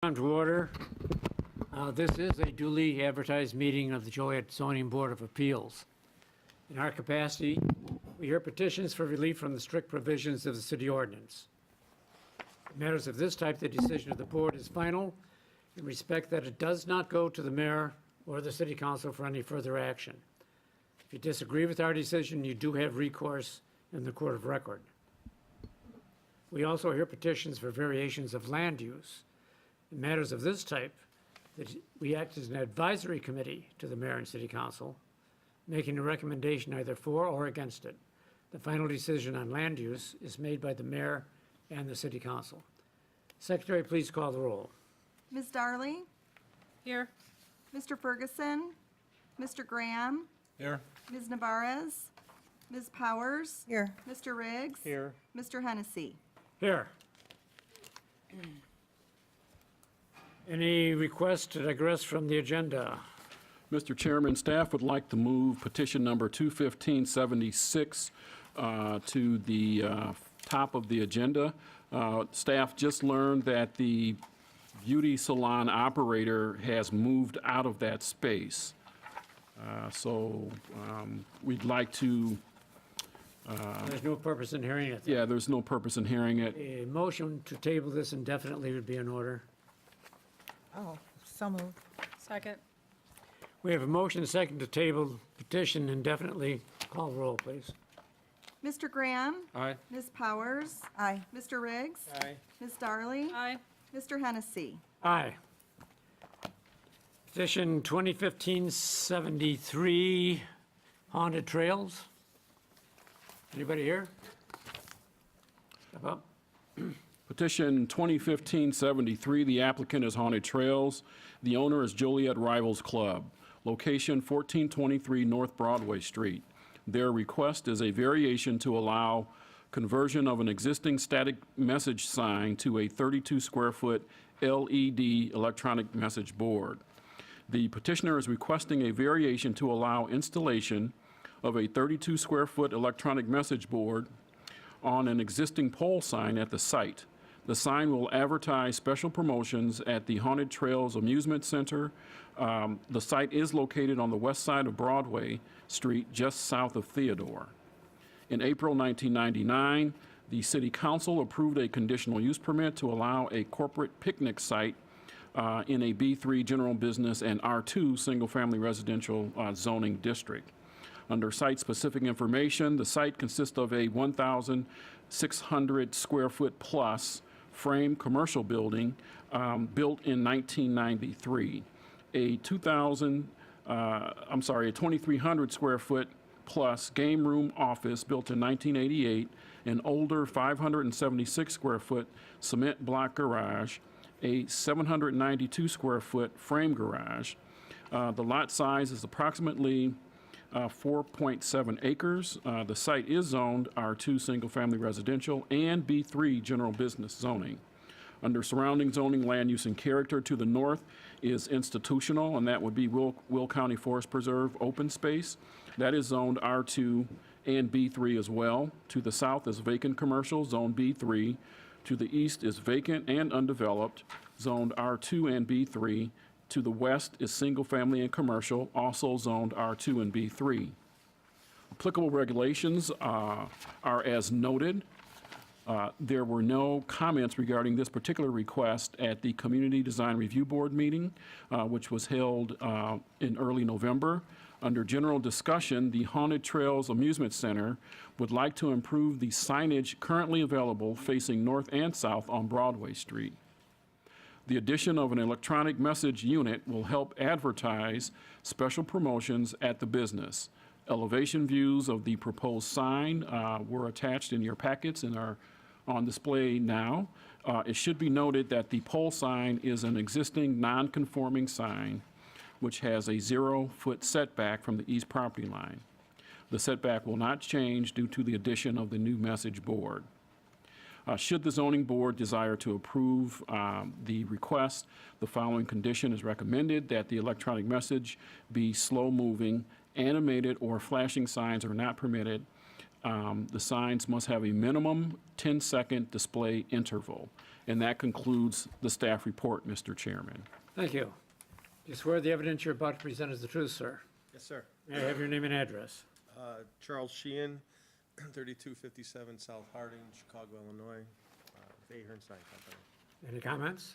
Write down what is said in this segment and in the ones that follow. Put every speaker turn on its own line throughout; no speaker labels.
Come to order. This is a duly advertised meeting of the Joliet Zoning Board of Appeals. In our capacity, we hear petitions for relief from the strict provisions of the city ordinance. In matters of this type, the decision of the board is final in respect that it does not go to the mayor or the city council for any further action. If you disagree with our decision, you do have recourse in the court of record. We also hear petitions for variations of land use. In matters of this type, that we act as an advisory committee to the mayor and city council, making a recommendation either for or against it. The final decision on land use is made by the mayor and the city council. Secretary, please call the roll.
Ms. Darley?
Here.
Mr. Ferguson? Mr. Graham?
Here.
Ms. Navarez? Ms. Powers?
Here.
Mr. Riggs?
Here.
Mr. Hennessy?
Here. Any requests to digress from the agenda?
Mr. Chairman, staff would like to move petition number 21576 to the top of the agenda. Staff just learned that the beauty salon operator has moved out of that space. So we'd like to,
There's no purpose in hearing it.
yeah, there's no purpose in hearing it.
A motion to table this indefinitely would be in order.
Oh, so moved. Second.
We have a motion and a second to table petition indefinitely. Call the roll, please.
Mr. Graham?
Aye.
Ms. Powers?
Aye.
Mr. Riggs?
Aye.
Ms. Darley?
Aye.
Mr. Hennessy?
Aye. Petition 2015-73, Haunted Trails. Anybody here? Step up.
Petition 2015-73, the applicant is Haunted Trails. The owner is Joliet Rivals Club. Location 1423 North Broadway Street. Their request is a variation to allow conversion of an existing static message sign to a 32 square foot LED electronic message board. The petitioner is requesting a variation to allow installation of a 32 square foot electronic message board on an existing pole sign at the site. The sign will advertise special promotions at the Haunted Trails Amusement Center. The site is located on the west side of Broadway Street, just south of Theodore. In April 1999, the City Council approved a conditional use permit to allow a corporate picnic site in a B3 general business and R2 single-family residential zoning district. Under site-specific information, the site consists of a 1,600 square foot plus frame commercial building built in 1993, a 2,300 square foot plus game room office built in 1988, an older 576 square foot cement block garage, a 792 square foot frame garage. The lot size is approximately 4.7 acres. The site is zoned R2 single-family residential and B3 general business zoning. Under surrounding zoning, land use and character, to the north is institutional, and that would be Will County Forest Preserve open space. That is zoned R2 and B3 as well. To the south is vacant commercial, zone B3. To the east is vacant and undeveloped, zoned R2 and B3. To the west is single-family and commercial, also zoned R2 and B3. Applicable regulations are as noted. There were no comments regarding this particular request at the Community Design Review Board meeting, which was held in early November. Under general discussion, the Haunted Trails Amusement Center would like to improve the signage currently available facing north and south on Broadway Street. The addition of an electronic message unit will help advertise special promotions at the business. Elevation views of the proposed sign were attached in your packets and are on display now. It should be noted that the pole sign is an existing non-conforming sign which has a 0-foot setback from the east property line. The setback will not change due to the addition of the new message board. Should the zoning board desire to approve the request, the following condition is recommended: that the electronic message be slow-moving, animated or flashing signs are not permitted. The signs must have a minimum 10-second display interval. And that concludes the staff report, Mr. Chairman.
Thank you. Do you swear the evidence you're about to present is the truth, sir?
Yes, sir.
May I have your name and address?
Charles Sheehan, 3257 South Harding, Chicago, Illinois, with Ahern Sign Company.
Any comments?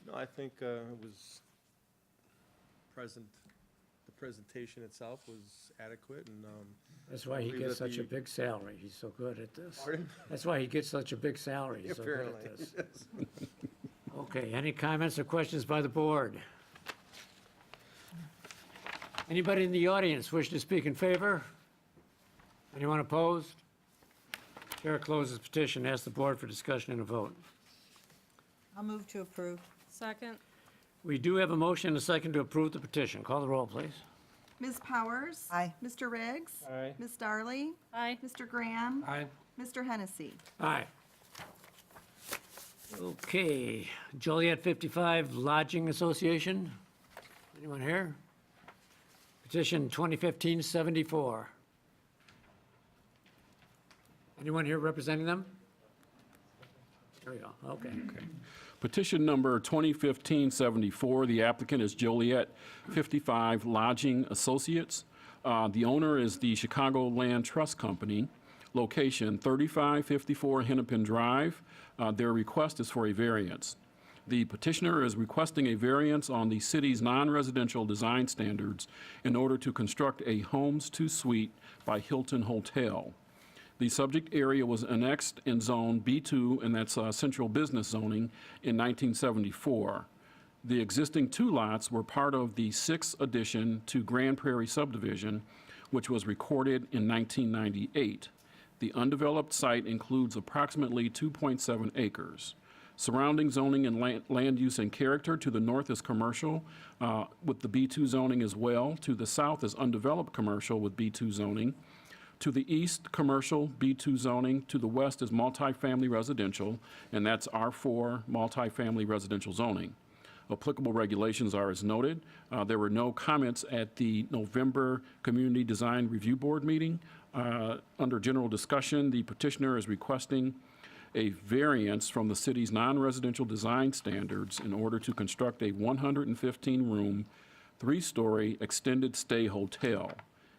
No, I think it was the presentation itself was adequate, and
That's why he
believe
gets
that
such a
the-
big salary. He's so good at this.
pardon?
That's why he gets such a big salary. He's so good
Apparently.
at this. Okay, any comments or questions by the board? Anybody in the audience wish to speak in favor? Anyone opposed? Chair closes petition, asks the board for discussion and a vote.
I'll move to approve. Second.
We do have a motion and a second to approve the petition. Call the roll, please.
Ms. Powers?
Aye.
Mr. Riggs?
Aye.
Ms. Darley?
Aye.
Mr. Graham?
Aye.
Mr. Hennessy?
Aye. Okay, Joliet 55 Lodging Association. Anyone here? Petition 2015-74. Anyone here representing them? There we go, okay.
Petition number 2015-74, the applicant is Joliet 55 Lodging Associates. The owner is the Chicago Land Trust Company, location 3554 Hennepin Drive. Their request is for a variance. The petitioner is requesting a variance on the city's non-residential design standards in order to construct a Homes 2 Suite by Hilton Hotel. The subject area was annexed in Zone B2, and that's Central Business Zoning, in 1974. The existing 2 lots were part of the 6th addition to Grand Prairie subdivision, which was recorded in 1998. The undeveloped site includes approximately 2.7 acres. Surrounding zoning and land use and character: to the north is commercial with the B2 zoning as well. To the south is undeveloped commercial with B2 zoning. To the east, commercial, B2 zoning. To the west is multifamily residential, and that's R4 multifamily residential zoning. Applicable regulations are as noted. There were no comments at the November Community Design Review Board meeting. Under general discussion, the petitioner is requesting a variance from the city's non-residential design standards in order to construct a 115-room, 3-story extended stay hotel.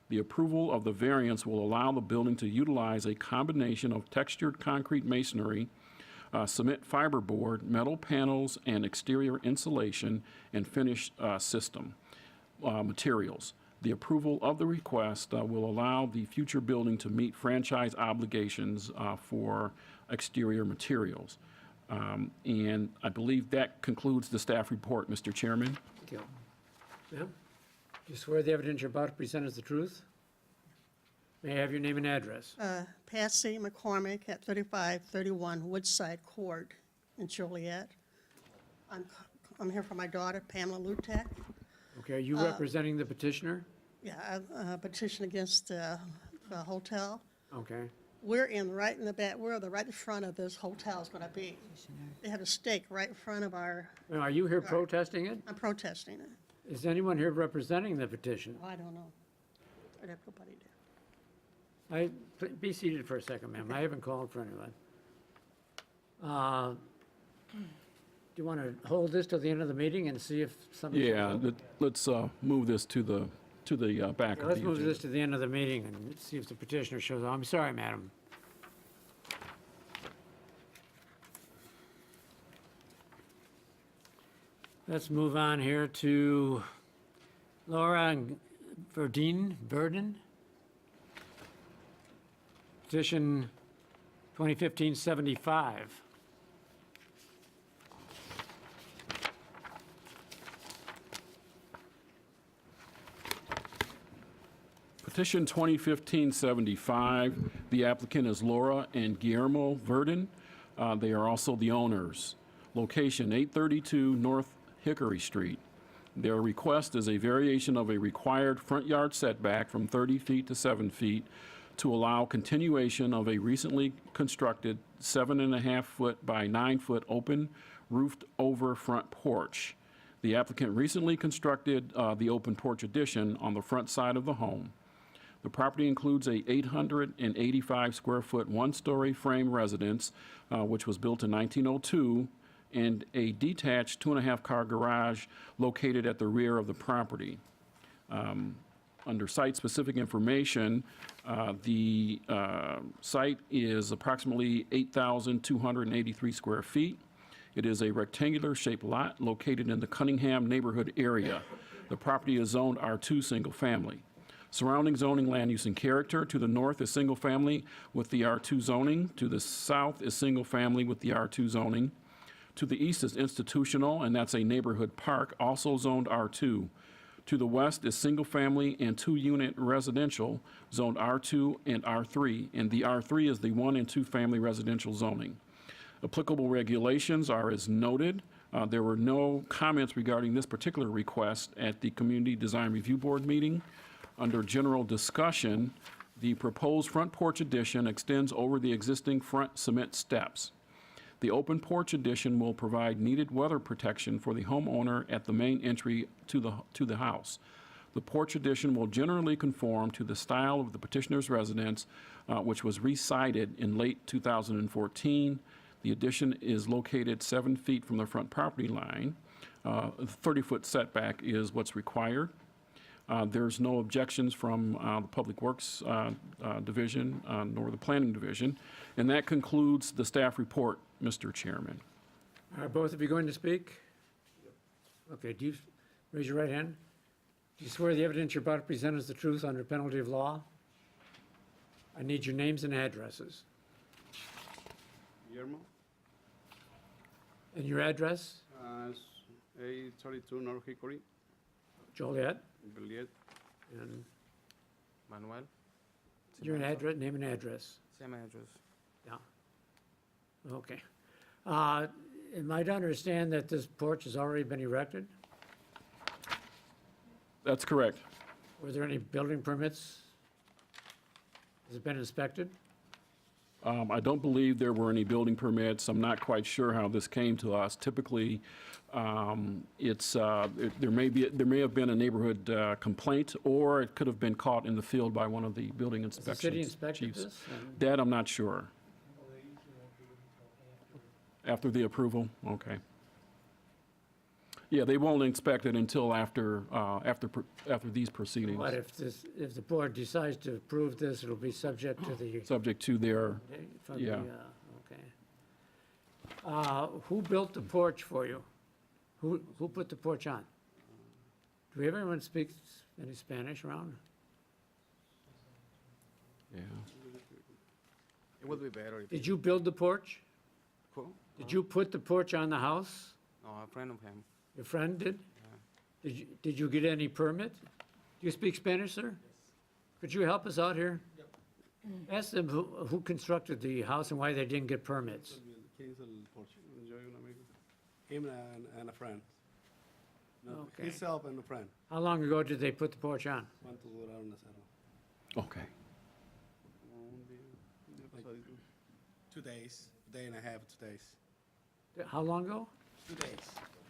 The approval of the variance will allow the building to utilize a combination of textured concrete masonry, cement fiberboard, metal panels, and exterior insulation and finish system materials. The approval of the request will allow the future building to meet franchise obligations for exterior materials. And I believe that concludes the staff report, Mr. Chairman.
Thank you. Ma'am, do you swear the evidence you're about to present is the truth? May I have your name and address?
Patsy McCormick at 3531 Woodside Court in Joliet. I'm here for my daughter Pamela Lutek.
Okay, are you representing the petitioner?
Yeah, I petition against the hotel.
Okay,
We're right in the back, right in front of this hotel is going to be. They have a stake right in front of our,
now, are you here protesting it?
I'm protesting it.
Is anyone here representing the petition?
Oh, I don't know. I'd have nobody there.
Be seated for a second, ma'am. I haven't called for anyone. Do you want to hold this till the end of the meeting and see if somebody?
Yeah, let's move this to the back of the
Let's
agenda.
move this to the end of the meeting and see if the petitioner shows up. I'm sorry, madam. Let's move on here to Laura Verdin. Petition 2015-75.
Petition 2015-75, the applicant is Laura and Guillermo Verdin. They are also the owners. Location 832 North Hickory Street. Their request is a variation of a required front yard setback from 30 feet to 7 feet to allow continuation of a recently constructed 7.5-foot by 9-foot open roofed over front porch. The applicant recently constructed the open porch addition on the front side of the home. The property includes a 885-square-foot, one-story frame residence, which was built in 1902, and a detached two-and-a-half-car garage located at the rear of the property. Under site-specific information, the site is approximately 8,283 square feet. It is a rectangular-shaped lot located in the Cunningham neighborhood area. The property is zoned R2 single-family. Surrounding zoning, land use, and character: to the north is single-family with the R2 zoning. To the south is single-family with the R2 zoning. To the east is institutional, and that's a neighborhood park, also zoned R2. To the west is single-family and two-unit residential, zoned R2 and R3, and the R3 is the one- and two-family residential zoning. Applicable regulations are as noted. There were no comments regarding this particular request at the Community Design Review Board meeting. Under general discussion, the proposed front porch addition extends over the existing front cement steps. The open porch addition will provide needed weather protection for the homeowner at the main entry to the house. The porch addition will generally conform to the style of the petitioner's residence, which was recited in late 2014. The addition is located 7 feet from the front property line. A 30-foot setback is what's required. There's no objections from the Public Works Division nor the Planning Division. And that concludes the staff report, Mr. Chairman.
Are both of you going to speak? Okay, do you, raise your right hand. Do you swear the evidence you're about to present is the truth under penalty of law? I need your names and addresses.
Guillermo,
And your address?
it's 832 North Hickory,
Joliet?
Joliet.
And
Manuel,
your address, name and address?
same address.
Yeah. Okay. Am I to understand that this porch has already been erected?
That's correct.
Were there any building permits? Has it been inspected?
I don't believe there were any building permits. I'm not quite sure how this came to us. Typically, there may have been a neighborhood complaint, or it could have been caught in the field by one of the building
Has the
inspection
city inspected
chiefs.
this? And
That I'm not sure. After the approval? Okay. Yeah, they won't inspect it until after these proceedings,
What if if the board decides to approve this, it'll be subject to the,
subject to their,
from the,
Yeah.
Okay. Who built the porch for you? Who put the porch on? Do we have anyone speak any Spanish around?
yeah.
It would be better if.
Did you build the porch?
Who?
Did you put the porch on the house?
No, a friend of him.
Your friend did? Did you get any permit? Do you speak Spanish, sir? Could you help us out here? Ask them who constructed the house and why they didn't get permits.
¿Quién hizo el porche? Yo y un amigo. Him and a friend. No,
Okay.
himself and a friend.
How long ago did they put the porch on?
¿Cuánto duraron hacerlo?
Okay.
Un día pasadito. 2 days, a day and a half, 2 days.
How long ago?
2 days.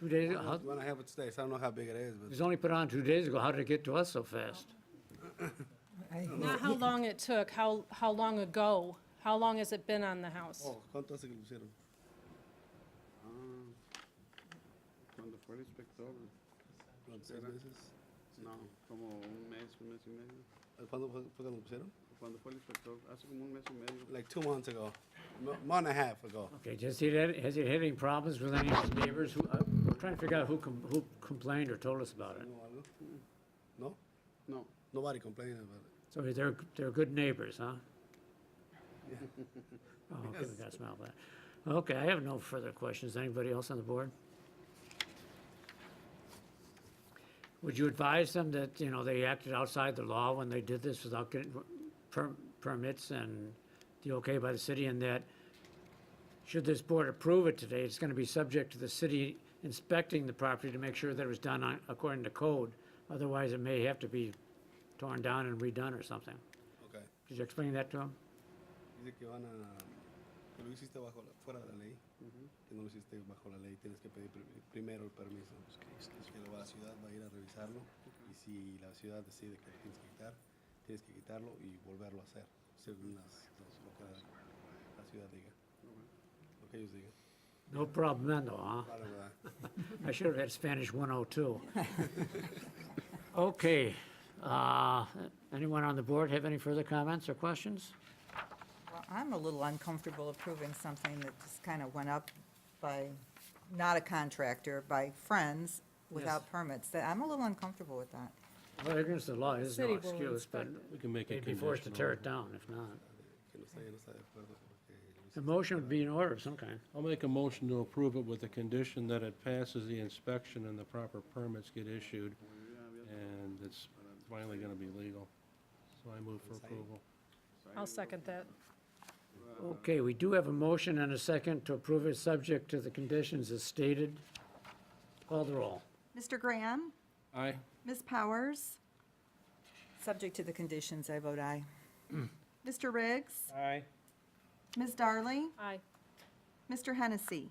2 days ago?
1 and a half, 2 days. I don't know how big it is,
It
but
was only put on 2 days ago. How did it get to us so fast?
Not how long it took, how long ago? How long has it been on the house?
oh, ¿cuánto hace que lo pusieron? Cuando fue el inspector. ¿6 meses?
No, como un mes y medio.
¿Cuándo fue que lo pusieron?
Cuando fue el inspector, hace como un mes y medio.
Like 2 months ago, month and a half ago.
Okay, has he had any problems with any of his neighbors? We're trying to figure out who complained or told us about it.
¿No algo? No?
No.
Nobody complained about it.
So they're good neighbors, huh? Oh, okay, we got to smell that. Okay, I have no further questions. Anybody else on the board? Would you advise them that, they acted outside the law when they did this without getting permits and the okay by the city, and that should this board approve it today, it's going to be subject to the city inspecting the property to make sure that it was done according to code? Otherwise, it may have to be torn down and redone or something.
Okay.
Did you explain that to them?
Dice que que lo hiciste fuera de la ley, que no lo hiciste bajo la ley, tienes que pedir primero el permiso. Que la ciudad va a ir a revisarlo y si la ciudad decide que lo tienes que quitar, tienes que quitarlo y volverlo a hacer, según lo que la ciudad diga, lo que ellos digan.
No problemo, huh?
Vale, ¿verdad?
I should have had Spanish 102. Okay, anyone on the board have any further comments or questions?
Well, I'm a little uncomfortable approving something that just kind of went up by, not a contractor, by friends without permits. I'm a little uncomfortable with that.
Well, against the law, there's no
City will
excuse, but
inspect
We can make it
they'd be forced to tear it
conditional.
down if not.
Que no está de acuerdo porque
A motion would be in order of some kind.
I'll make a motion to approve it with the condition that it passes the inspection and the proper permits get issued, and it's finally gonna be legal. So I move for approval.
I'll second that.
Okay, we do have a motion and a second to approve it, subject to the conditions as stated. Call the roll.
Mr. Graham?
Aye.
Ms. Powers?
Subject to the conditions, I vote aye.
Mr. Riggs?
Aye.
Ms. Darling?
Aye.
Mr. Hennessy?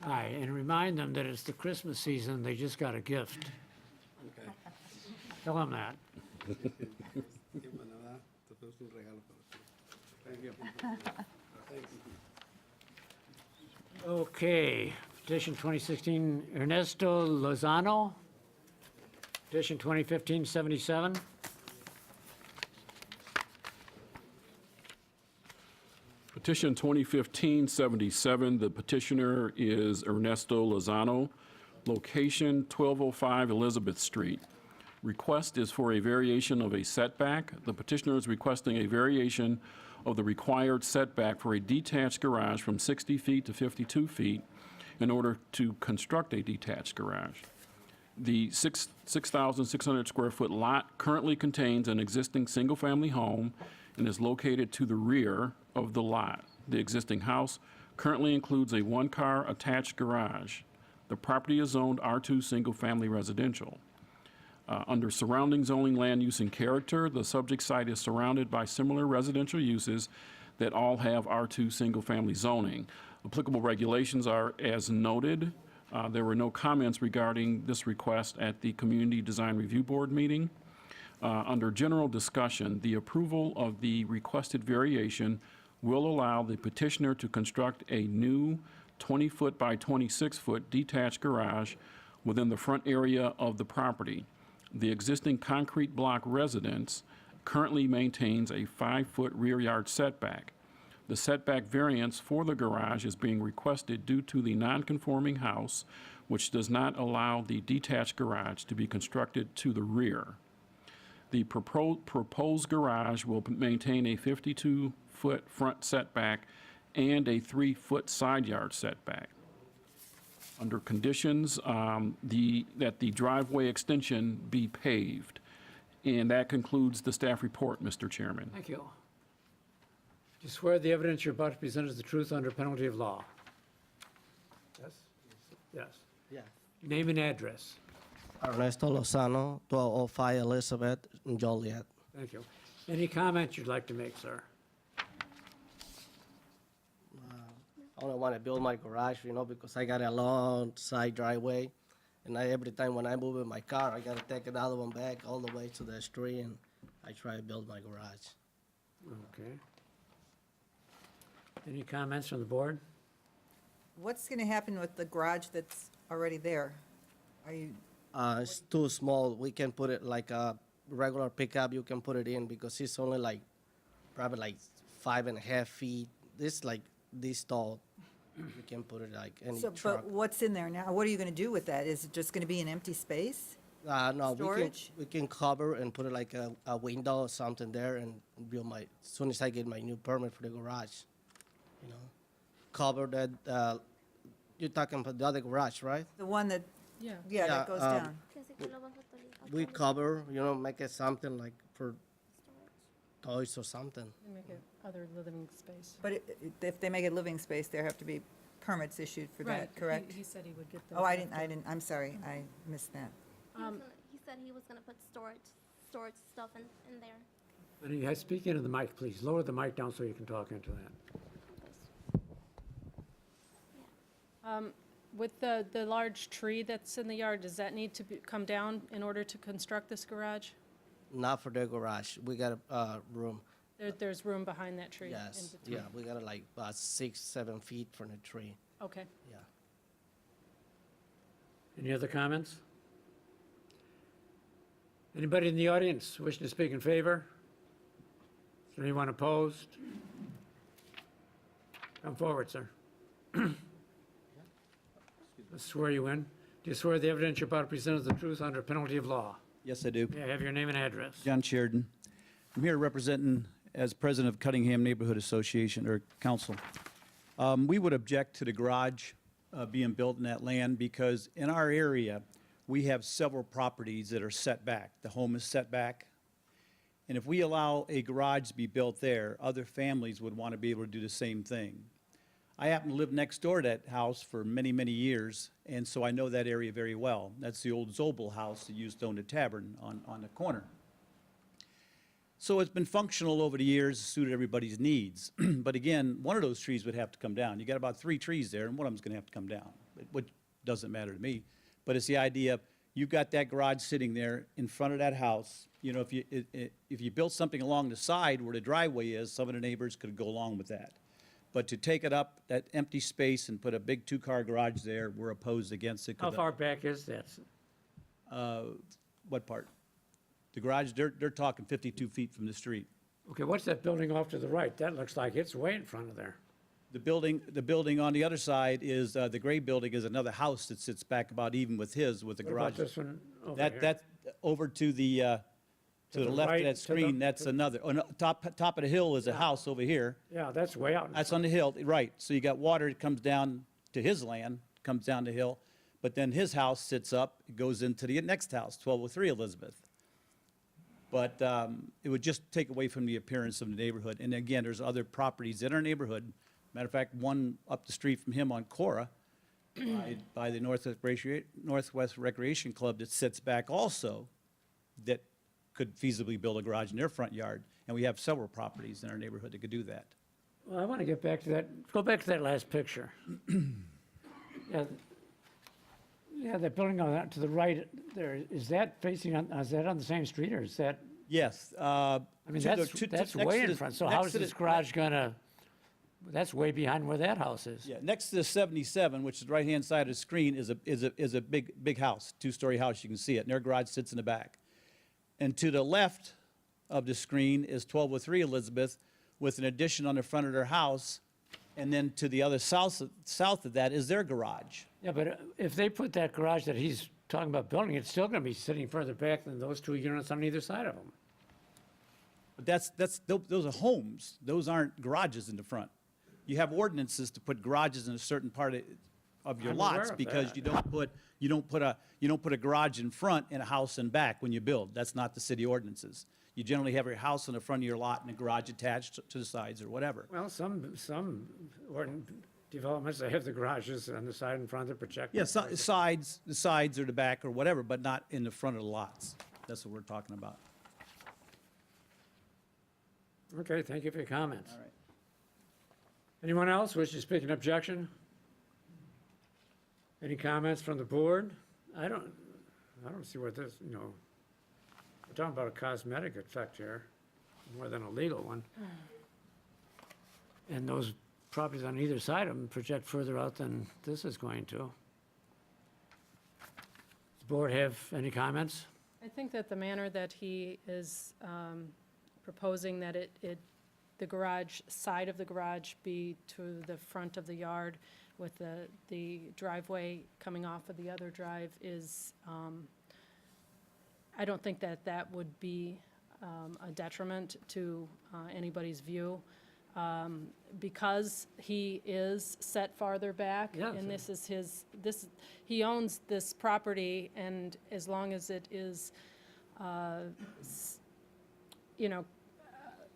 Aye, and remind them that it's the Christmas season, they just got a gift.
Okay.
Tell them that.
Qué buena, ¿verdad? Te tenemos un regalo para ti.
Thank you.
Thanks.
Okay, petition 2016 Ernesto Lozano. Petition 2015-77.
Petition 2015-77, the petitioner is Ernesto Lozano. Location 1205 Elizabeth Street. Request is for a variation of a setback. The petitioner is requesting a variation of the required setback for a detached garage from 60 feet to 52 feet in order to construct a detached garage. The 6,600 square foot lot currently contains an existing single-family home and is located to the rear of the lot. The existing house currently includes a one-car attached garage. The property is zoned R2 single-family residential. Under surrounding zoning, land use, and character, the subject site is surrounded by similar residential uses that all have R2 single-family zoning. Applicable regulations are as noted. There were no comments regarding this request at the Community Design Review Board meeting. Under general discussion, the approval of the requested variation will allow the petitioner to construct a new 20-foot by 26-foot detached garage within the front area of the property. The existing concrete block residence currently maintains a 5-foot rear yard setback. The setback variance for the garage is being requested due to the non-conforming house, which does not allow the detached garage to be constructed to the rear. The proposed garage will maintain a 52-foot front setback and a 3-foot side yard setback. Under conditions, that the driveway extension be paved. And that concludes the staff report, Mr. Chairman.
Thank you. Do you swear the evidence you're about to present is the truth under penalty of law? Yes? Yes.
Yeah.
Name and address.
Ernesto Lozano, 1205 Elizabeth, in Joliet.
Thank you. Any comments you'd like to make, sir?
I only want to build my garage, because I got a long side driveway. And every time when I move in my car, I got to take another one back all the way to the street, and I try to build my garage.
Okay. Any comments from the board?
What's going to happen with the garage that's already there? Are you,
It's too small. We can put it like a regular pickup. You can put it in because it's only probably 5.5 feet. This this tall. You can put it like any
so,
truck.
but what's in there now? What are you going to do with that? Is it just going to be an empty space?
No,
Storage?
we can cover and put it like a window or something there and build as soon as I get my new permit for the garage, Cover that, you're talking about the other garage, right?
The one that,
Yeah.
yeah, that goes down.
We cover, make it something like for toys or something.
And make it other living space.
But if they make it living space, there have to be permits issued for
Right.
that, correct?
He said he would get those.
Oh, I
after.
didn't, I'm sorry, I missed that.
He said he was gonna put storage stuff in there.
And you speak into the mic, please. Lower the mic down so you can talk into that.
With the large tree that's in the yard, does that need to come down in order to construct this garage?
not for the garage. We got room.
There's room behind that tree? in
Yes,
between?
yeah, we got like 6-7 feet from the tree.
Okay.
Yeah.
Any other comments? Anybody in the audience wishing to speak in favor? Is there anyone opposed? Come forward, sir. Let's swear you in. Do you swear the evidence you're about to present is the truth under penalty of law?
Yes, I do.
May I have your name and address?
John Sheridan. I'm here representing as president of Cunningham Neighborhood Association, or Council. We would object to the garage being built in that land because in our area, we have several properties that are set back. The home is set back. And if we allow a garage to be built there, other families would want to be able to do the same thing. I happen to live next door to that house for many, many years, and so I know that area very well. That's the old Zobel house that used to own the tavern on the corner. So it's been functional over the years, suited everybody's needs. But again, one of those trees would have to come down. You got about 3 trees there, and one of them's gonna have to come down, which doesn't matter to me. But it's the idea of, you've got that garage sitting there in front of that house. You know, if you built something along the side where the driveway is, some of the neighbors could go along with that. But to take it up, that empty space, and put a big 2-car garage there, we're opposed against it.
How far back is that?
What part? The garage, they're talking 52 feet from the street.
Okay, what's that building off to the right? That looks like it's way in front of there.
The building on the other side is, the gray building is another house that sits back about even with his, with the
What about
garage.
this one over here?
That's over to the
the
left
right,
of that
to the-
screen, that's another. Oh, no, top of the hill is a house over here.
Yeah, that's way out. in
That's on the hill, right. So you got water that comes down to his land, comes down the hill, but then his house sits up, it goes into the next house, 1203 Elizabeth. But it would just take away from the appearance of the neighborhood. And again, there's other properties in our neighborhood. Matter of fact, one up the street from him on Cora, by the Northwest Recreation Club that sits back also, that could feasibly build a garage in their front yard. And we have several properties in our neighborhood that could do that.
Well, I want to get back to that, go back to that last picture. Yeah, that building on that to the right there, is that facing on, is that on the same street, or is that,
Yes.
I mean, that's way in front, so how is this garage gonna, that's way behind where that house is.
Yeah, next to the 77, which is the right-hand side of the screen, is a big house, 2-story house, you can see it, and their garage sits in the back. And to the left of the screen is 1203 Elizabeth, with an addition on the front of their house, and then to the other south of that is their garage.
Yeah, but if they put that garage that he's talking about building, it's still gonna be sitting further back than those 2 units on either side of them.
But those are homes, those aren't garages in the front. You have ordinances to put garages in a certain part of your
I'm aware
lots,
of
because
that.
you don't put a garage in front and a house in back when you build. That's not the city ordinances. You generally have your house in the front of your lot and a garage attached to the sides or whatever.
Well, some developments, they have the garages on the side and front, they're projected.
Yeah, the sides or the back or whatever, but not in the front of the lots. That's what we're talking about.
Okay, thank you for your comments.
All right.
Anyone else wish to speak in objection? Any comments from the board? I don't see what this, we're talking about a cosmetic effect here, more than a legal one. And those properties on either side of them project further out than this is going to. Does the board have any comments?
I think that the manner that he is proposing that the garage, side of the garage be to the front of the yard with the driveway coming off of the other drive is, I don't think that would be a detriment to anybody's view. Because he is set farther back,
Yeah,
and
so-
this is he owns this property, and as long as it is,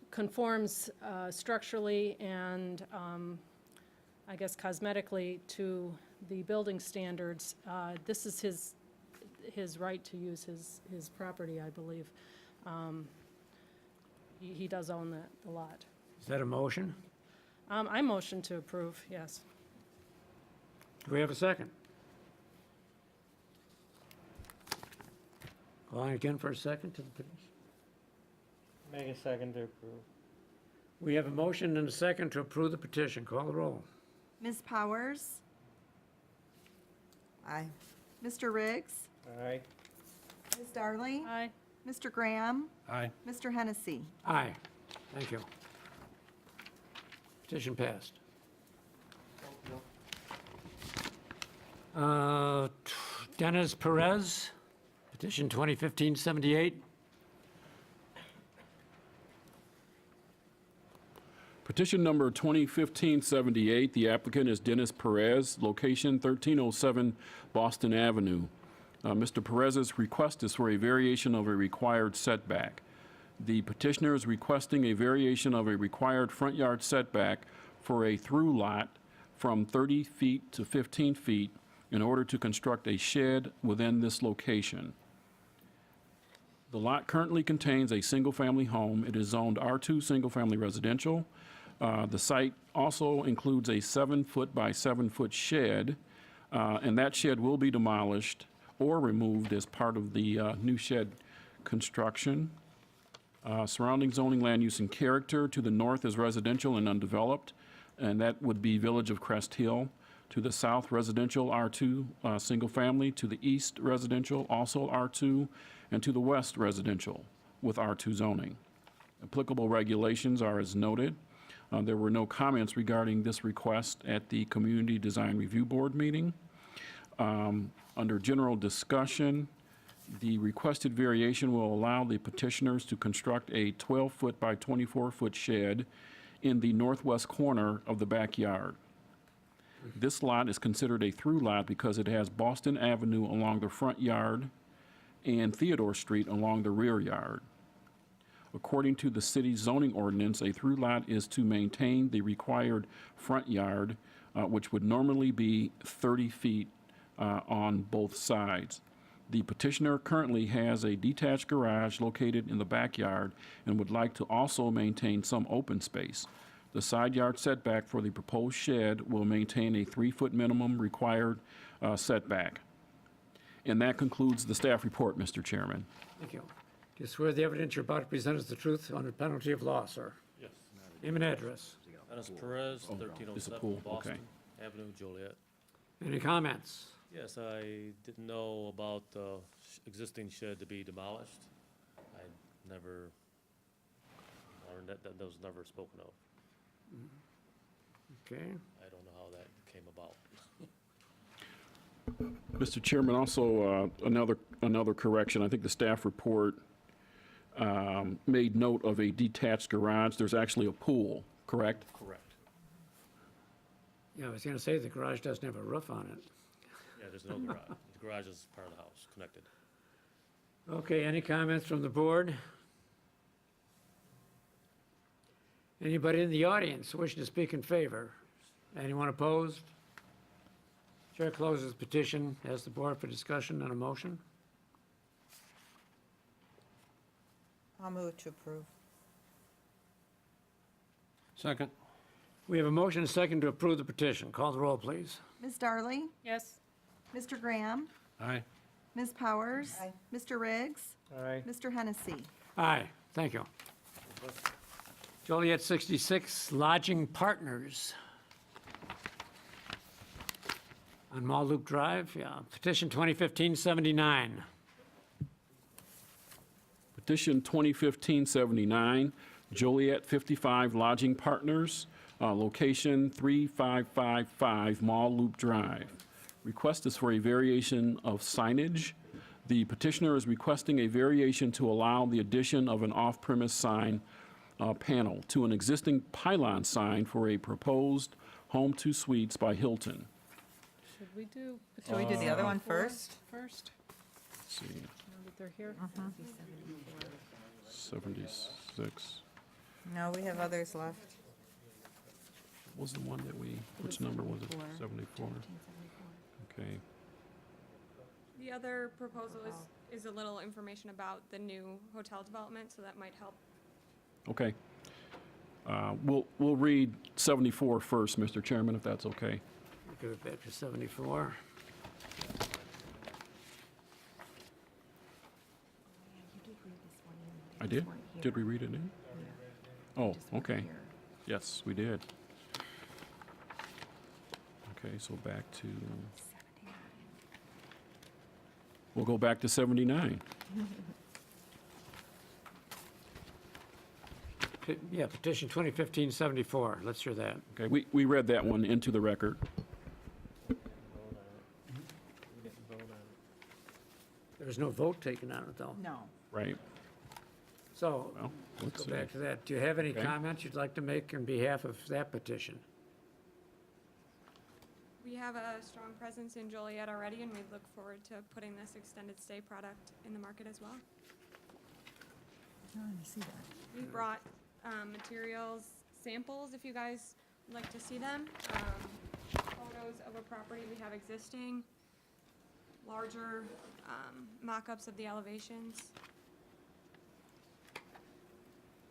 conforms structurally and, I guess cosmetically to the building standards, this is his right to use his property, I believe. He does own the lot.
Is that a motion?
I motion to approve, yes.
Do we have a second? Calling again for a second to the petition.
Make a second to approve.
We have a motion and a second to approve the petition. Call the roll.
Ms. Powers,
Aye.
Mr. Riggs,
Aye.
Ms. Darling,
Aye.
Mr. Graham,
Aye.
Mr. Hennessy.
Aye. Thank you. Petition passed. Dennis Perez, petition 2015-78.
Petition number 2015-78, the applicant is Dennis Perez, location 1307 Boston Avenue. Mr. Perez's request is for a variation of a required setback. The petitioner is requesting a variation of a required front yard setback for a through lot from 30 feet to 15 feet in order to construct a shed within this location. The lot currently contains a single-family home. It is zoned R2 single-family residential. The site also includes a 7-foot by 7-foot shed, and that shed will be demolished or removed as part of the new shed construction. Surrounding zoning land use and character, to the north is residential and undeveloped, and that would be Village of Crest Hill. To the south, residential R2 single family. To the east, residential, also R2, and to the west, residential with R2 zoning. Applicable regulations are as noted. There were no comments regarding this request at the Community Design Review Board meeting. Under general discussion, the requested variation will allow the petitioners to construct a 12-foot by 24-foot shed in the northwest corner of the backyard. This lot is considered a through lot because it has Boston Avenue along the front yard and Theodore Street along the rear yard. According to the city's zoning ordinance, a through lot is to maintain the required front yard, which would normally be 30 feet on both sides. The petitioner currently has a detached garage located in the backyard and would like to also maintain some open space. The side yard setback for the proposed shed will maintain a 3-foot minimum required setback. And that concludes the staff report, Mr. Chairman.
Thank you. Do you swear the evidence you're about to present is the truth under penalty of law, sir?
Yes.
Name and address.
Dennis Perez,
Oh, it's a
1307
pool,
Boston
okay.
Avenue, Joliet.
Any comments?
Yes, I didn't know about the existing shed to be demolished. I never learned that was never spoken of.
Okay.
I don't know how that came about.
Mr. Chairman, also another correction. I think the staff report made note of a detached garage. There's actually a pool, correct?
Correct.
Yeah, I was going to say the garage doesn't have a roof on it.
Yeah, there's no garage. The garage is part of the house, connected.
Okay, any comments from the board? Anybody in the audience wishing to speak in favor? Anyone opposed? Chair closes petition. As the board for discussion and a motion.
I'll move to approve.
Second.
We have a motion and a second to approve the petition. Call the roll, please.
Ms. Darling,
Yes.
Mr. Graham,
Aye.
Ms. Powers,
Aye.
Mr. Riggs,
Aye.
Mr. Hennessy.
Aye, thank you. Joliet 66 Lodging Partners on Mall Loop Drive, yeah. Petition 2015-79.
Petition 2015-79, Joliet 55 Lodging Partners, location 3555 Mall Loop Drive. Request is for a variation of signage. The petitioner is requesting a variation to allow the addition of an off-premise sign panel to an existing pylon sign for a proposed Home 2 Suites by Hilton.
Should we do?
Should we do the other one
four
first?
First,
Let's see,
now that they're here?
76.
No, we have others left.
What was the one that we, which number was it? 74? Okay.
The other proposal is a little information about the new hotel development, so that might help.
Okay. We'll read 74 first, Mr. Chairman, if that's okay.
Give it back to 74.
did? Did we read it in? Oh, okay. Yes, we did. Okay, so back to, we'll go back to 79.
Yeah, petition 2015-74, let's hear that.
Okay, we read that one into the record.
There was no vote taken on it, though.
No.
Right.
So,
Well,
let's
let's
go back
see.
to that. Do you have any
Okay.
comments you'd like to make on behalf of that petition?
We have a strong presence in Joliet already, and we look forward to putting this extended stay product in the market as well.
Oh, I see that.
We brought materials samples, if you guys would like to see them. Photos of a property we have existing, larger mock-ups of the elevations.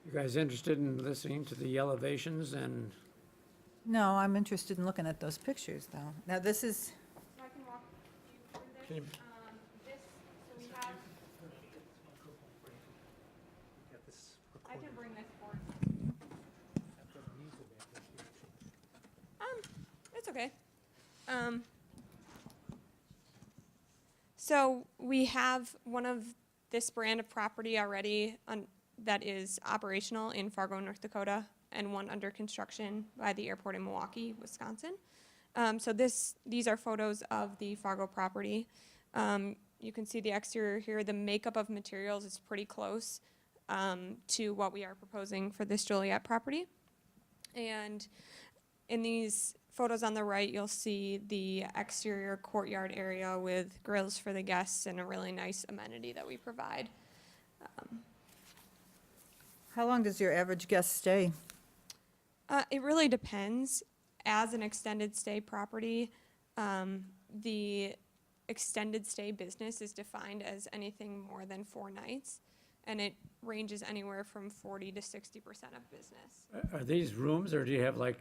You guys interested in listening to the elevations and,
No, I'm interested in looking at those pictures, though. Now, this is,
So I can walk you through
Can you-
this. So we have, I can bring this forward. It's okay. So we have one of this brand of property already that is operational in Fargo, North Dakota, and one under construction by the airport in Milwaukee, Wisconsin. So these are photos of the Fargo property. You can see the exterior here. The makeup of materials is pretty close to what we are proposing for this Joliet property. And in these photos on the right, you'll see the exterior courtyard area with grills for the guests and a really nice amenity that we provide.
how long does your average guest stay?
It really depends. As an extended stay property, the extended stay business is defined as anything more than 4 nights, and it ranges anywhere from 40 to 60% of business.
are these rooms, or do you have like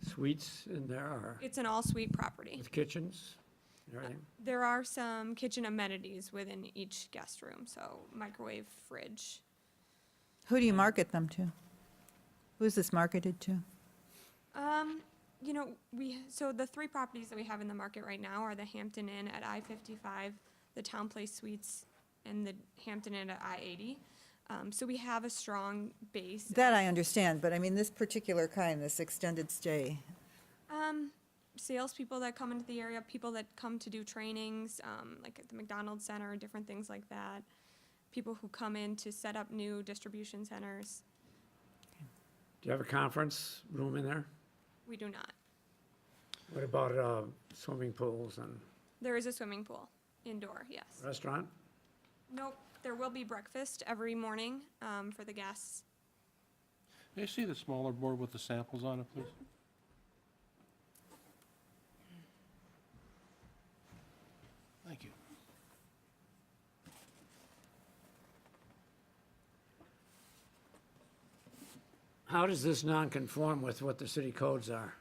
suites in there, or
It's an all-suite property.
with kitchens and everything?
There are some kitchen amenities within each guest room, so microwave, fridge.
Who do you market them to? Who's this marketed to?
You know, so the 3 properties that we have in the market right now are the Hampton Inn at I-55, the Town Place Suites, and the Hampton Inn at I-80. So we have a strong base.
That I understand, but I mean, this particular kind, this extended stay.
Salespeople that come into the area, people that come to do trainings, like at the McDonald's Center, different things like that. People who come in to set up new distribution centers.
Do you have a conference room in there?
We do not.
What about swimming pools and
There is a swimming pool, indoor, yes.
restaurant?
Nope, there will be breakfast every morning for the guests.
May I see the smaller board with the samples on it, please? Thank you.
How does this non-conform with what the city codes are?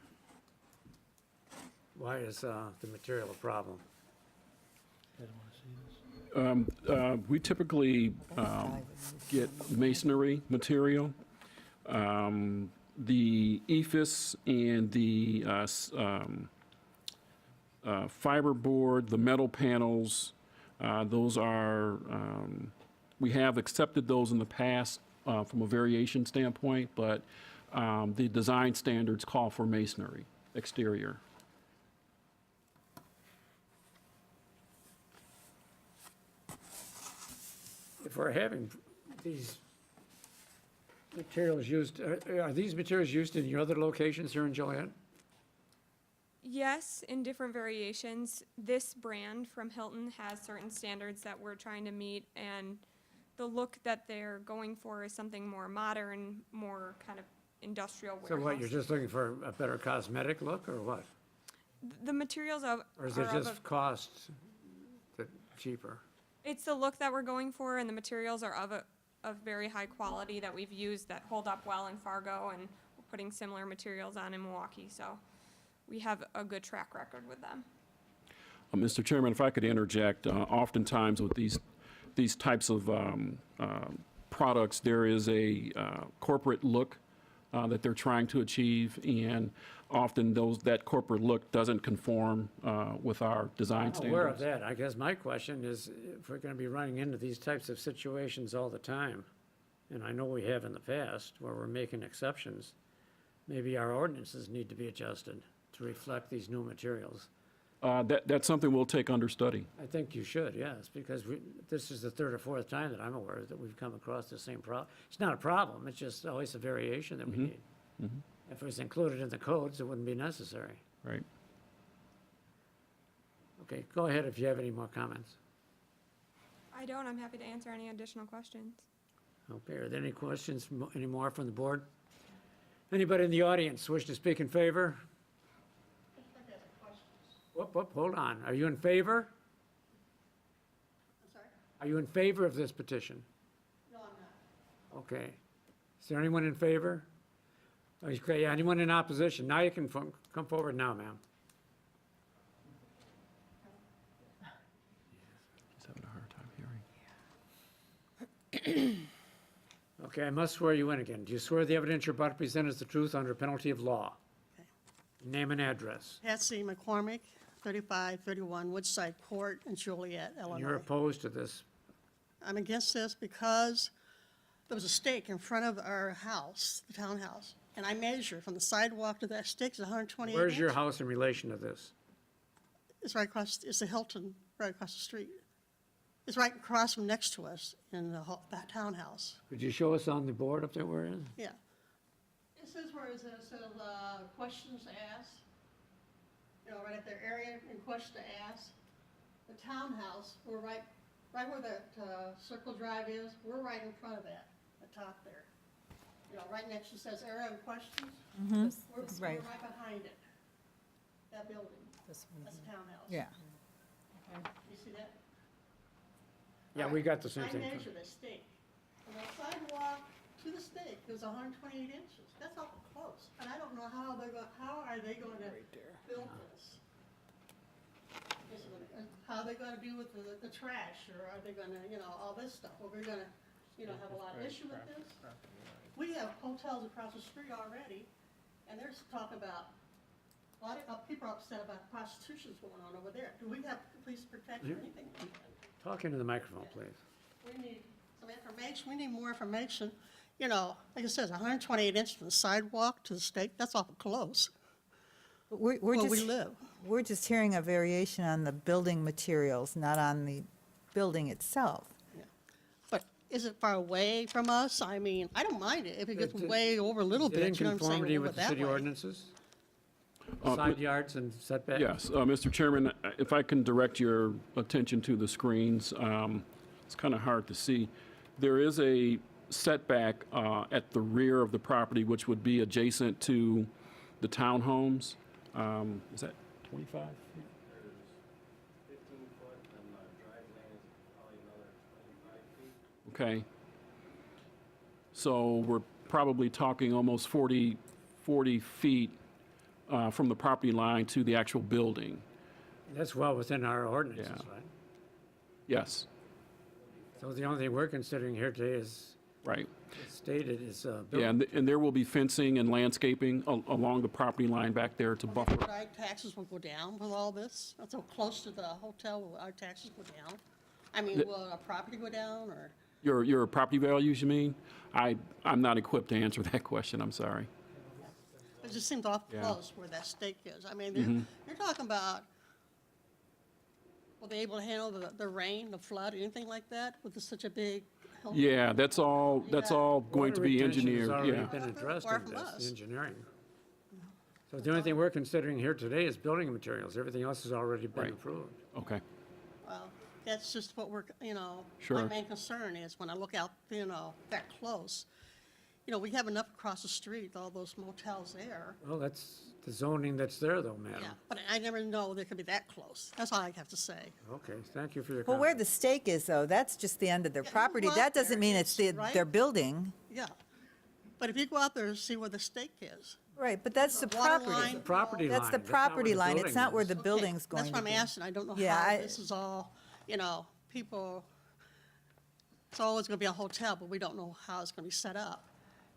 Why is the material a problem?
We typically get masonry material. The ephes and the fiberboard, the metal panels, those are, we have accepted those in the past from a variation standpoint, but the design standards call for masonry exterior.
If we're having these materials used, are these materials used in your other locations here in Joliet?
Yes, in different variations. This brand from Hilton has certain standards that we're trying to meet, and the look that they're going for is something more modern, more kind of industrial
So
warehouse.
what, you're just looking for a better cosmetic look, or what?
The materials of,
Or is
are
it
of
just
a-
cost cheaper?
it's the look that we're going for, and the materials are of very high quality that we've used that hold up well in Fargo, and we're putting similar materials on in Milwaukee, so we have a good track record with them.
Mr. Chairman, if I could interject, oftentimes with these types of products, there is a corporate look that they're trying to achieve, and often that corporate look doesn't conform with our design
I'm aware of
standards.
that. I guess my question is, if we're going to be running into these types of situations all the time, and I know we have in the past, where we're making exceptions, maybe our ordinances need to be adjusted to reflect these new materials.
That's something we'll take under study.
I think you should, yes, because this is the third or fourth time that I'm aware that we've come across the same problem. It's not a problem, it's just always a variation that we need. If it was included in the codes, it wouldn't be necessary.
Right.
Okay, go ahead if you have any more comments.
I don't. I'm happy to answer any additional questions.
Okay, are there any questions any more from the board? Anybody in the audience wish to speak in favor? Whoop, hold on. Are you in favor?
I'm sorry?
Are you in favor of this petition?
No, I'm not.
Okay. Is there anyone in favor? Okay, anyone in opposition? Now you can come forward now, ma'am.
He's having a hard time hearing.
Okay, I must swear you in again. Do you swear the evidence you're about to present is the truth under penalty of law?
Okay.
Name and address.
Patsy McCormick, 3531 Woodside Court in Joliet,
And
Illinois.
you're opposed to this.
I'm against this because there was a stake in front of our house, the townhouse, and I measured from the sidewalk to that stake is 128
Where's your
inches.
house in relation to this?
It's right across, it's the Hilton, right across the street. It's right across from next to us in that townhouse.
Could you show us on the board up there where it is?
Yeah. It says where it says, questions asked, you know, right at their area in question to ask. The townhouse, we're right where that Circle Drive is, we're right in front of that, the top there. You know, right next to it says area in questions. We're
right.
right behind it, that building. That's the townhouse.
Yeah.
You see that?
Yeah, we got the same
I
thing.
measured the stake. From the sidewalk to the stake, it was 128 inches. That's awful close. And I don't know how are they going to build this? How are they going to do with the trash, or are they going to, you know, all this stuff? Are we going to, you know, have a lot of issue with this? We have hotels across the street already, and there's talk about, a lot of people are upset about prostitution's going on over there. Do we have police protection or anything like that?
Talk into the microphone, please.
We need some information, we need more information. You know, like I said, 128 inches from the sidewalk to the stake, that's awful close.
But we're
Where we
just,
live.
we're just hearing a variation on the building materials, not on the building itself.
But is it far away from us? I mean, I don't mind it if it gets way over a little
Is it
bit,
in
you know what I'm saying?
conformity
over
with the
that
city
way.
ordinances?
Uh,
Side yards and setbacks?
Yes, Mr. Chairman, if I can direct your attention to the screens, it's kind of hard to see. There is a setback at the rear of the property, which would be adjacent to the townhomes. Is that 25 feet? Okay. So we're probably talking almost 40 feet from the property line to the actual building.
That's well within our ordinances,
Yeah.
right?
Yes,
So the only thing we're considering here today is
right.
stated is
Yeah,
building.
and there will be fencing and landscaping along the property line back there to buffer.
Would our taxes will go down with all this? That's so close to the hotel, will our taxes go down? I mean, will our property go down, or?
Your property values, you mean? I'm not equipped to answer that question, I'm sorry.
It just seems awful
Yeah.
close where that stake is. I mean, you're talking about, will they able to handle the rain, the flood, anything like that with such a big?
Yeah, that's all going to be
Water retention has
engineered,
already
yeah.
been addressed
Far
in
from
this,
us.
the engineering. So the only thing we're considering here today is building materials. Everything else has already been
Right.
approved.
Okay,
Well, that's just what we're, you know, my
Sure.
main concern is when I look out, you know, that close. You know, we have enough across the street, all those motels there.
Well, that's the zoning that's there though, madam.
Yeah, but I never know they could be that close. That's all I have to say.
Okay, thank you for your
Well,
comment.
where the stake is, though, that's just the end of their
Yeah, you
property.
go out
That doesn't
there,
mean it's
right?
their building.
Yeah. But if you go out there and see where the stake is.
Right, but that's the
Water
property.
line,
The property line.
That's the
not where
property line. It's
building
not where
is.
the
Okay,
building's going
That's
to
what I'm
be.
asking. I don't know
Yeah,
how
I-
this is all, you know, people, it's always gonna be a hotel, but we don't know how it's gonna be set up,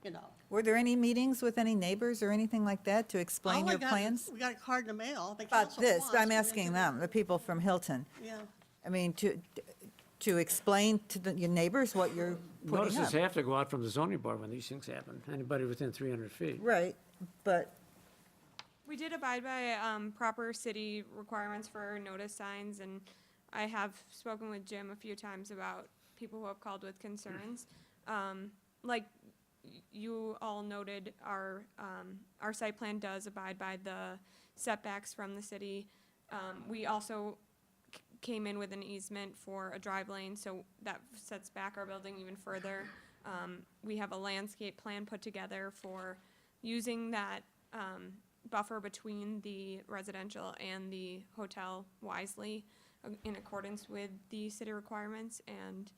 you know.
Were there any meetings with any neighbors or anything like that to explain
All I
your
got is-
plans?
We got a card in the mail. They
About
canceled it
this,
once,
I'm
but they
asking
did-
them, the people from Hilton.
Yeah.
I mean, to explain to your neighbors what you're putting
Notices
up.
have to go out from the zoning board when these things happen, anybody within 300 feet.
Right, but
We did abide by proper city requirements for notice signs, and I have spoken with Jim a few times about people who have called with concerns. Like you all noted, our site plan does abide by the setbacks from the city. We also came in with an easement for a drive lane, so that sets back our building even further. We have a landscape plan put together for using that buffer between the residential and the hotel wisely in accordance with the city requirements, and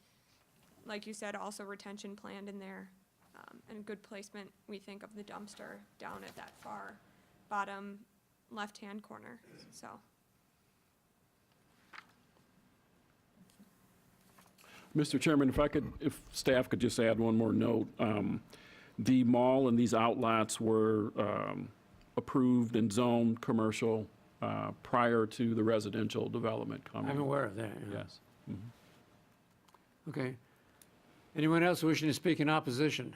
like you said, also retention planned in there, and good placement, we think, of the dumpster down at that far bottom left-hand corner, so.
Mr. Chairman, if staff could just add one more note. The mall and these outlets were approved and zoned commercial prior to the residential development coming.
I'm aware of that, yeah.
Yes.
Okay. Anyone else wishing to speak in opposition?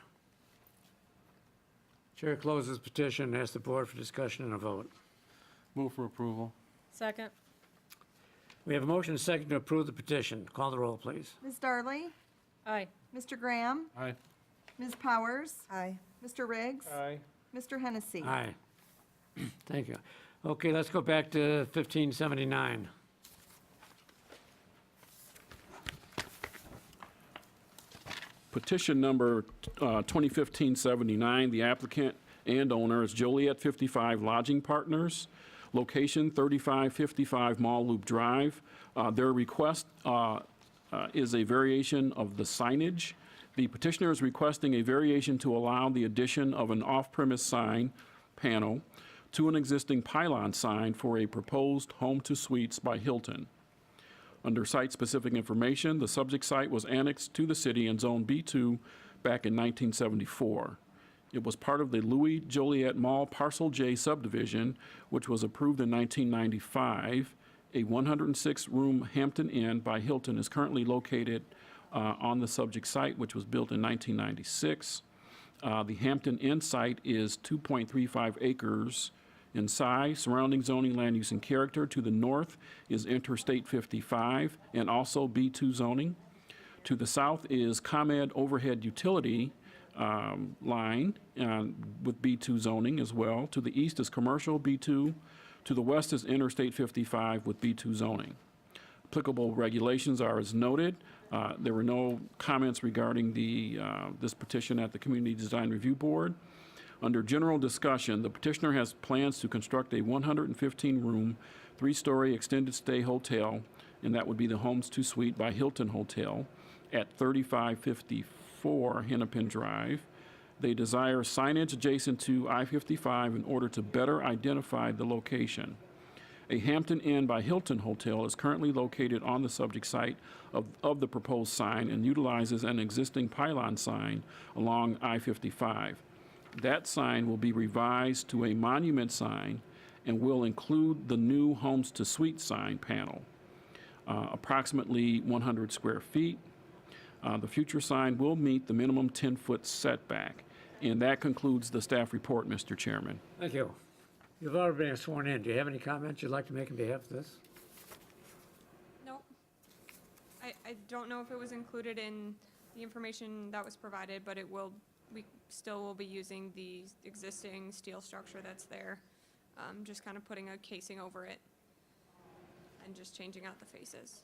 Chair closes petition, asks the board for discussion and a vote.
Move for approval.
Second.
We have a motion and a second to approve the petition. Call the roll, please.
Ms. Darley,
Aye.
Mr. Graham,
Aye.
Ms. Powers,
I,
Mr. Riggs,
Aye.
Mr. Hennessy.
Aye. Thank you. Okay, let's go back to 1579.
Petition number 2015-79, the applicant and owner is Joliet 55 Lodging Partners, location 3555 Mall Loop Drive. Their request is a variation of the signage. The petitioner is requesting a variation to allow the addition of an off-premise sign panel to an existing pylon sign for a proposed Home to Suites by Hilton. Under site-specific information, the subject site was annexed to the city in Zone B2 back in 1974. It was part of the Louis Joliet Mall Parcel J subdivision, which was approved in 1995. A 106-room Hampton Inn by Hilton is currently located on the subject site, which was built in 1996. The Hampton Inn site is 2.35 acres in size. Surrounding zoning, land use, and character. To the north is Interstate 55 and also B2 zoning. To the south is ComEd overhead utility line with B2 zoning as well. To the east is commercial B2. To the west is Interstate 55 with B2 zoning. Applicable regulations are as noted. There were no comments regarding this petition at the Community Design Review Board. Under general discussion, the petitioner has plans to construct a 115-room, 3-story extended stay hotel, and that would be the Homes 2 Suite by Hilton Hotel at 3554 Hennepin Drive. They desire signage adjacent to I-55 in order to better identify the location. A Hampton Inn by Hilton Hotel is currently located on the subject site of the proposed sign and utilizes an existing pylon sign along I-55. That sign will be revised to a monument sign and will include the new Homes to Suite sign panel, approximately 100 square feet. The future sign will meet the minimum 10-foot setback. And that concludes the staff report, Mr. Chairman.
Thank you. You've already been sworn in. Do you have any comments you'd like to make on behalf of this?
Nope. I don't know if it was included in the information that was provided, but we still will be using the existing steel structure that's there. Just kind of putting a casing over it and just changing out the faces.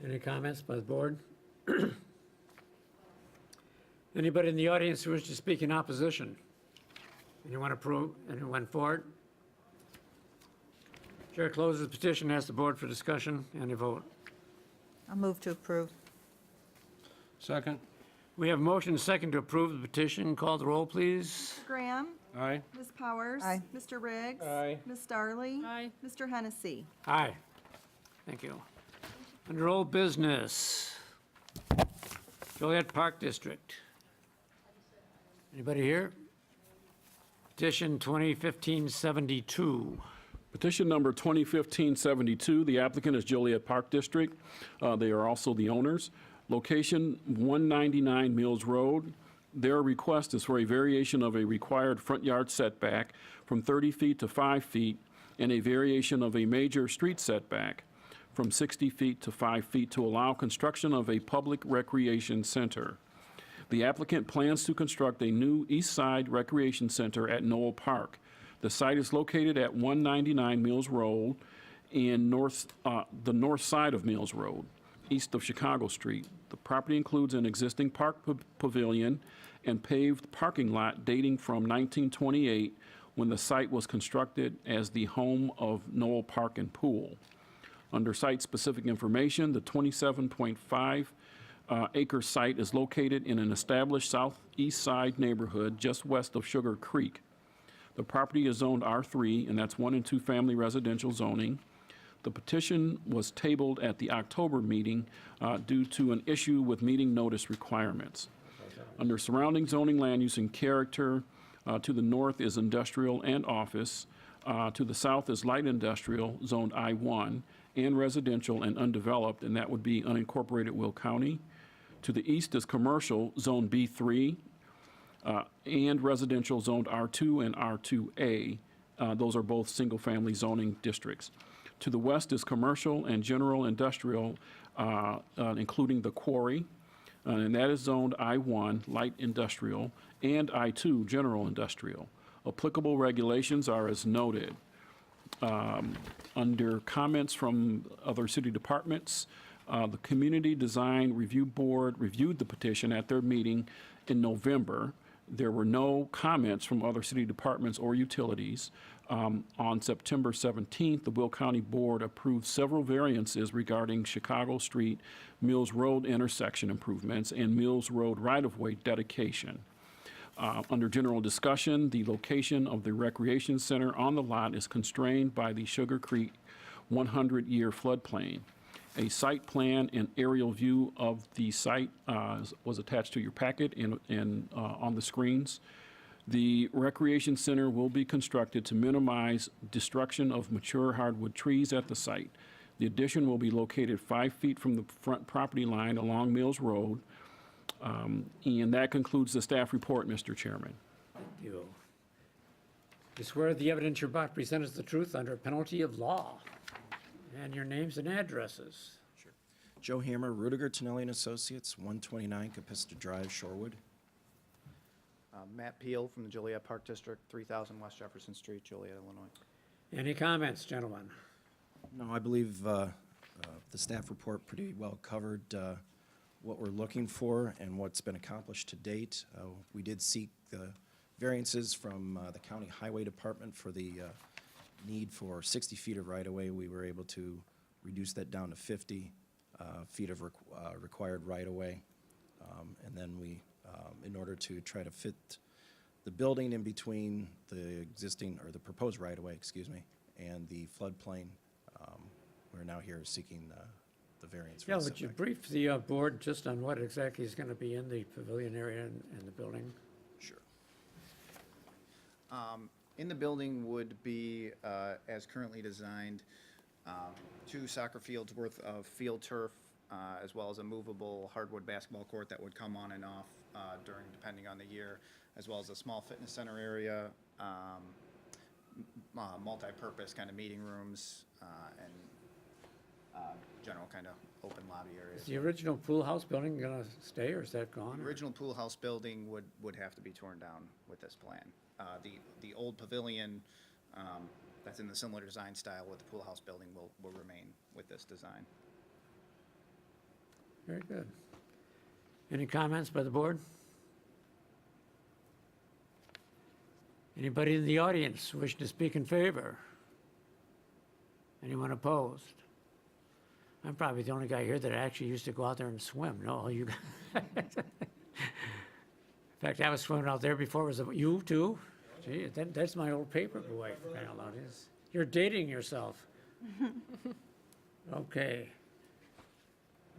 Any comments by the board? Anybody in the audience who wishes to speak in opposition? Anyone approve? Anyone for it? Chair closes the petition, asks the board for discussion and a vote.
I'll move to approve.
Second.
We have a motion and a second to approve the petition. Call the roll, please.
Mr. Graham,
Aye.
Ms. Powers.
Aye.
Mr. Riggs.
Aye.
Ms. Darley.
Aye.
Mr. Hennessy.
Aye. Thank you. Under old business, Joliet Park District. Anybody here? Petition 2015-72.
Petition number 2015-72, the applicant is Joliet Park District. They are also the owners. Location 199 Mills Road. Their request is for a variation of a required front yard setback from 30 feet to 5 feet and a variation of a major street setback from 60 feet to 5 feet to allow construction of a public recreation center. The applicant plans to construct a new East Side Recreation Center at Knoll Park. The site is located at 199 Mills Road in the north side of Mills Road, east of Chicago Street. The property includes an existing park pavilion and paved parking lot dating from 1928, when the site was constructed as the home of Knoll Park and Pool. Under site-specific information, the 27.5 acre site is located in an established southeast side neighborhood just west of Sugar Creek. The property is zoned R3, and that's 1 and 2 family residential zoning. The petition was tabled at the October meeting due to an issue with meeting notice requirements. Under surrounding zoning, land use, and character, to the north is industrial and office. To the south is light industrial, zoned I1, and residential and undeveloped, and that would be unincorporated Will County. To the east is commercial, zone B3, and residential zoned R2 and R2A. Those are both single-family zoning districts. To the west is commercial and general industrial, including the quarry, and that is zoned I1, light industrial, and I2, general industrial. Applicable regulations are as noted. Under comments from other city departments, the Community Design Review Board reviewed the petition at their meeting in November. There were no comments from other city departments or utilities. On September 17th, the Will County Board approved several variances regarding Chicago Street, Mills Road intersection improvements, and Mills Road right-of-way dedication. Under general discussion, the location of the recreation center on the lot is constrained by the Sugar Creek 100-year floodplain. A site plan and aerial view of the site was attached to your packet and on the screens. The recreation center will be constructed to minimize destruction of mature hardwood trees at the site. The addition will be located 5 feet from the front property line along Mills Road. And that concludes the staff report, Mr. Chairman.
Thank you. You swear the evidence you're about to present is the truth under penalty of law. And your names and addresses.
Sure. Joe Hammer, Rudiger, Tonelli and Associates, 129 Capista Drive, Shorewood.
Matt Peel from the Joliet Park District, 3000 West Jefferson Street, Joliet, Illinois.
Any comments, gentlemen?
No, I believe the staff report pretty well covered what we're looking for and what's been accomplished to date. We did seek the variances from the County Highway Department for the need for 60 feet of right-of-way. We were able to reduce that down to 50 feet of required right-of-way. And then we, in order to try to fit the building in between the existing, or the proposed right-of-way, excuse me, and the floodplain, we're now here seeking the variance.
Yeah, would you brief the board just on what exactly is going to be in the pavilion area and the building?
Sure.
In the building would be, as currently designed, 2 soccer fields worth of field turf, as well as a movable hardwood basketball court that would come on and off depending on the year, as well as a small fitness center area, multi-purpose kind of meeting rooms, and general kind of open lobby areas.
Is the original pool house building going to stay, or is that gone?
The original pool house building would have to be torn down with this plan. The old pavilion that's in the similar design style with the pool house building will remain with this design.
Very good. Any comments by the board? Anybody in the audience wishing to speak in favor? Anyone opposed? I'm probably the only guy here that actually used to go out there and swim. No, you guys. In fact, I was swimming out there before. Was it you too? Gee, that's my old paper boy. For crying out loud. You're dating yourself. Okay.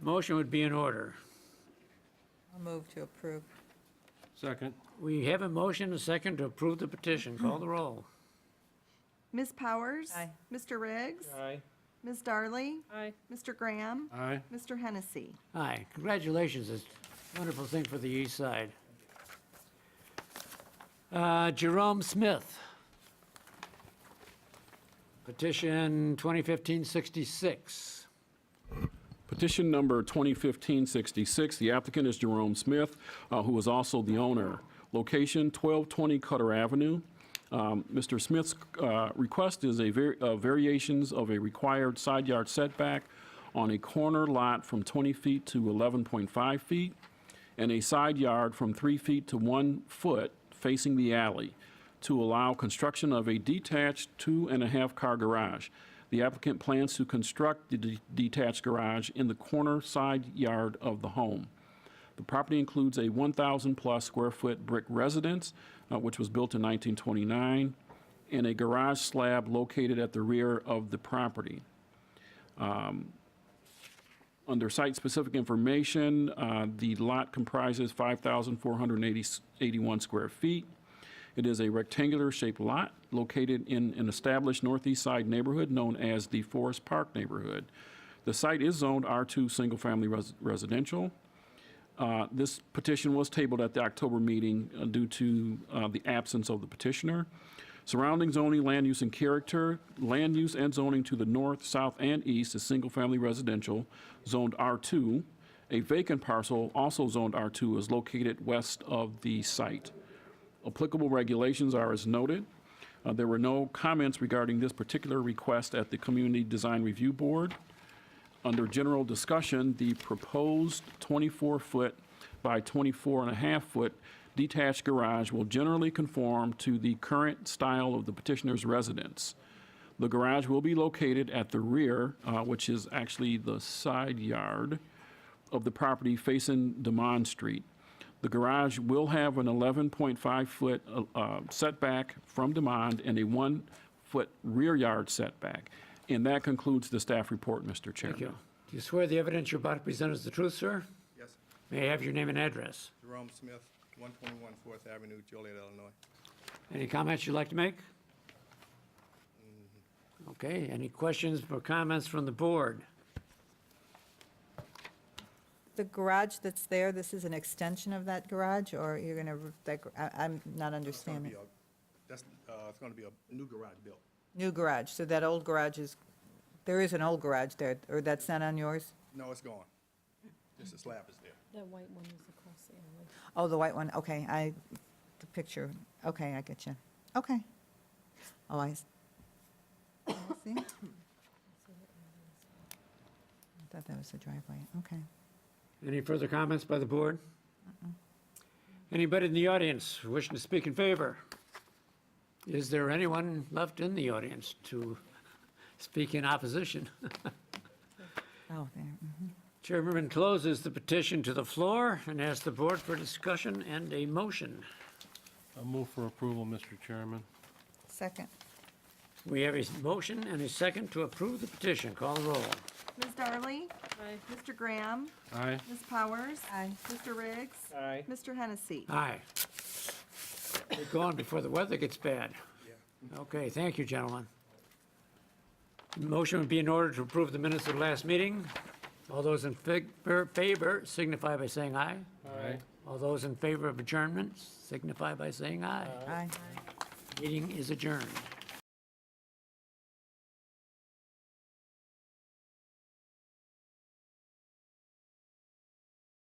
Motion would be in order.
I'll move to approve.
Second.
We have a motion, a second, to approve the petition. Call the roll.
Ms. Powers?
Aye.
Mr. Riggs?
Aye.
Ms. Darley?
Aye.
Mr. Graham?
Aye.
Mr. Hennessy?
Aye, congratulations, it's a wonderful thing for the east side. Jerome Smith. Petition 2015-66.
Petition number 2015-66. The applicant is Jerome Smith, who is also the owner. Location, 1220 Cutter Avenue. Mr. Smith's request is variations of a required side yard setback on a corner lot from 20 feet to 11.5 feet, and a side yard from 3 feet to 1 foot facing the alley to allow construction of a detached 2.5-car garage. The applicant plans to construct the detached garage in the corner side yard of the home. The property includes a 1,000-plus square foot brick residence, which was built in 1929, and a garage slab located at the rear of the property. Under site-specific information, the lot comprises 5,481 square feet. It is a rectangular-shaped lot located in an established northeast side neighborhood known as the Forest Park neighborhood. The site is zoned R2 single-family residential. This petition was tabled at the October meeting due to the absence of the petitioner. Surrounding zoning, land use, and character. Land use and zoning to the north, south, and east is single-family residential, zoned R2. A vacant parcel, also zoned R2, is located west of the site. Applicable regulations are as noted. There were no comments regarding this particular request at the Community Design Review Board. Under general discussion, the proposed 24-foot by 24.5-foot detached garage will generally conform to the current style of the petitioner's residence. The garage will be located at the rear, which is actually the side yard of the property facing Demond Street. The garage will have an 11.5-foot setback from Demond and a 1-foot rear yard setback. And that concludes the staff report, Mr. Chairman.
Thank you. Do you swear the evidence you're about to present is the truth, sir?
Yes.
May I have your name and address?
Jerome Smith, 121 4th Avenue, Joliet, Illinois.
Any comments you'd like to make? Okay, any questions or comments from the board?
The garage that's there, this is an extension of that garage, or you're going to, I'm not understanding.
It's going to be a new garage built.
New garage, so that old garage is, there is an old garage there, or that's not on yours?
No, it's gone. Just a slab is there.
That white one is across the alley.
Oh, the white one, okay, the picture, okay, I get you. Okay. Oh, I see. I thought that was the driveway, okay.
Any further comments by the board? Anybody in the audience wishing to speak in favor? Is there anyone left in the audience to speak in opposition?
Oh, there,
Chairman closes the petition to the floor and asks the board for discussion and a motion.
I'll move for approval, Mr. Chairman.
Second.
We have a motion and a second to approve the petition. Call the roll.
Ms. Darley?
Aye.
Mr. Graham?
Aye.
Ms. Powers?
Aye.
Mr. Riggs?
Aye.
Mr. Hennessy?
Aye. We're going before the weather gets bad. Okay, thank you, gentlemen. Motion would be in order to approve the minutes of the last meeting. All those in favor signify by saying aye.
Aye.
All those in favor of adjournment signify by saying aye.
Aye.
Meeting is adjourned.